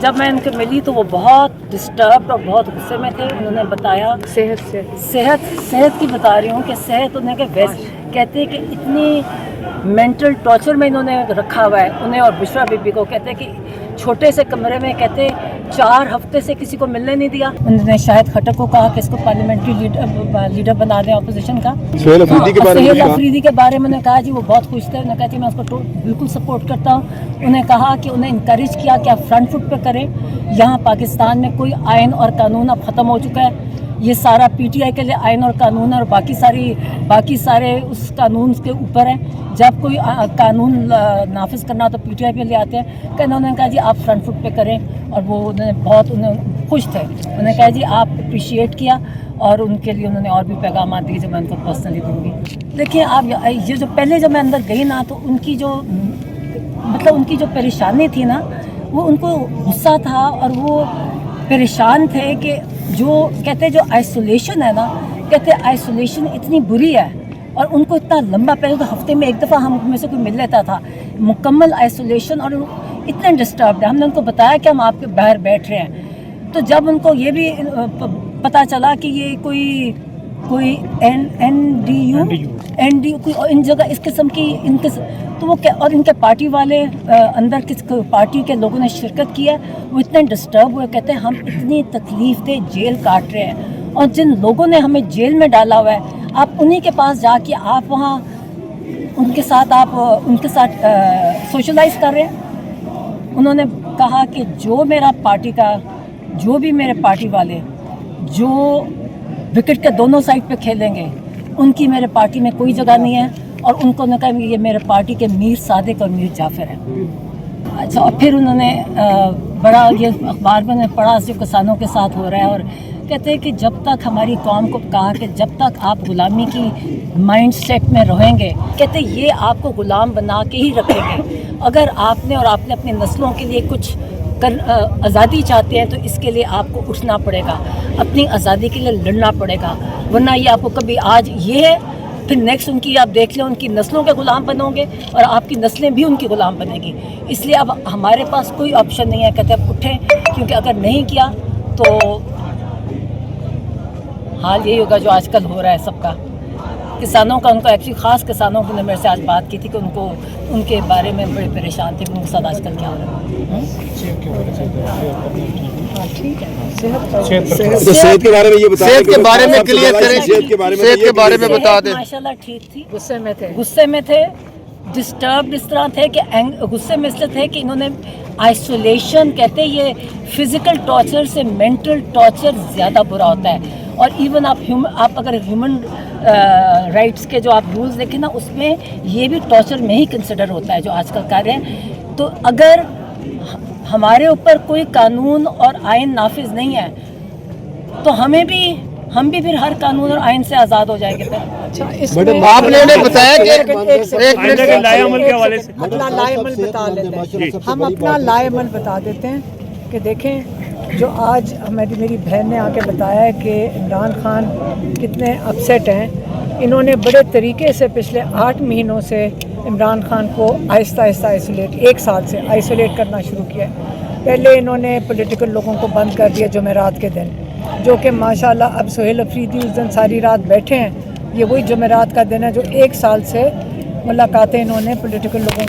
जब मैं इनके मिली तो वो बहुत डिस्टर्ब और बहुत गुस्से में थे। उन्होंने बताया सेहत की बता रही हूँ कि सेहत उन्हें के कहते हैं कि इतनी मेंटल टॉर्चर में इन्होंने रखा हुआ है उन्हें और बुशरा बीबी को। कहते हैं कि छोटे से कमरे में कहते 4 हफ्ते से किसी को मिलने नहीं दिया। उन्होंने शाहिद खट्टर को कहा कि इसको पार्लियामेंट्री लीडर बना दें अपोजिशन का। सोहेल अफरीदी के बारे में उन्होंने कहा जी वो बहुत खुश थे। उन्होंने कहा कि मैं उसको बिल्कुल सपोर्ट करता हूँ। उन्हें कहा कि उन्हें इंकरेज किया कि आप फ्रंट फुट पे करें। यहाँ पाकिस्तान में कोई आइन और कानून अब ख़त्म हो चुका है। ये सारा पीटीआई के लिए आइन और कानून और बाकी सारे उस कानून के ऊपर हैं। जब कोई कानून नाफिज करना तो पीटीआई पे ले आते हैं। कहना उन्होंने कहा जी आप फ्रंट फुट पे करें और वो उन्हें खुश थे। उन्होंने कहा जी आप अप्रिशिएट किया और उनके लिए उन्होंने और भी पैगाम दिए जो मैं उनको पर्सनली दूँगी। देखिए आप ये जो पहले जब मैं अंदर गई ना तो उनकी जो परेशानी थी ना वो उनको गुस्सा था और वो परेशान थे कि जो कहते जो आइसोलेशन है ना, कहते आइसोलेशन इतनी बुरी है और उनको इतना लंबा, पहले तो हफ्ते में एक दफ़ा हम में से कोई मिल लेता था, मुकम्मल आइसोलेशन और इतने डिस्टर्ब है। हमने उनको बताया कि हम आपके बाहर बैठ रहे हैं। तो जब उनको ये भी पता चला कि ये कोई एनडीयू कोई इन जगह इस किस्म की तो वो और इनके पार्टी वाले अंदर किस पार्टी के लोगों ने शिरकत की है, वो इतने डिस्टर्ब हुए। कहते हैं हम इतनी तकलीफ दे जेल काट रहे हैं और जिन लोगों ने हमें जेल में डाला हुआ है आप उन्हीं के पास जाके आप वहाँ उनके साथ सोशलाइज कर रहे हैं। उन्होंने कहा कि जो भी मेरे पार्टी वाले जो विकेट के दोनों साइड पे खेलेंगे उनकी मेरे पार्टी में कोई जगह नहीं है और उनको ने कहा ये मेरे पार्टी के मीर सादिक और मीर जाफर हैं। अच्छा, और फिर उन्होंने बड़ा ये अखबार में पढ़ा जो किसानों के साथ हो रहा है और कहते हैं कि जब तक हमारी कौम को कहा कि जब तक आप गुलामी की माइंड सेट में रहेंगे, कहते ये आपको गुलाम बना के ही रखेंगे। अगर आपने अपनी नस्लों के लिए कुछ आज़ादी चाहते हैं तो इसके लिए आपको उठना पड़ेगा, अपनी आज़ादी के लिए लड़ना पड़ेगा, वरना ये आपको कभी आज ये है फिर नेक्स्ट उनकी आप देख लें उनकी नस्लों के ग़ुलाम बनोगे और आपकी नस्लें भी उनकी ग़ुलाम बनेगी। इसलिए अब हमारे पास कोई ऑप्शन नहीं है। कहते अब उठें, क्योंकि अगर नहीं किया तो हाल यही होगा जो आजकल हो रहा है सबका। किसानों का उनको एक्चुअली ख़ास किसानों ने मेरे से आज बात की थी कि उनको उनके बारे में बड़े परेशान थे कि उनके साथ आजकल क्या हो रहा है। सेहत के बारे में ये बताएं, सेहत के बारे में क्लियर करें, सेहत के बारे में बता दें। माशाल्लाह ठीक थी, गुस्से में थे डिस्टर्ब इस तरह थे कि गुस्से में इसलिए थे कि इन्होंने आइसोलेशन, कहते ये फिज़िकल टॉर्चर से मेंटल टॉर्चर ज़्यादा बुरा होता है। और इवन आप अगर ह्यूमन राइट्स के जो आप रूल्स देखें ना उसमें ये भी टॉर्चर में ही कंसिडर होता है जो आजकल कर रहे हैं। तो अगर हमारे ऊपर कोई कानून और आइन नाफिज नहीं है तो हम भी फिर हर कानून और आइन से आज़ाद हो जाएंगे। फिर आपने बताया कि अपना लाएमल बता लेते हैं, हम अपना लाएमल बता देते हैं कि देखें जो आज मेरी बहन ने आके बताया है कि इमरान खान कितने अपसेट हैं। इन्होंने बड़े तरीके से पिछले 8 महीनों से इमरान खान को आहिस्ता आइसोलेट, 1 साल से आइसोलेट करना शुरू किया है। पहले इन्होंने पॉलिटिकल लोगों को बंद कर दिया जुमेरात के दिन, जो कि माशाल्लाह अब सोहेल अफरीदी उस दिन सारी रात बैठे हैं। ये वही जुमेरात का दिन है जो 1 साल से मुलाकातें इन्होंने पॉलिटिकल लोगों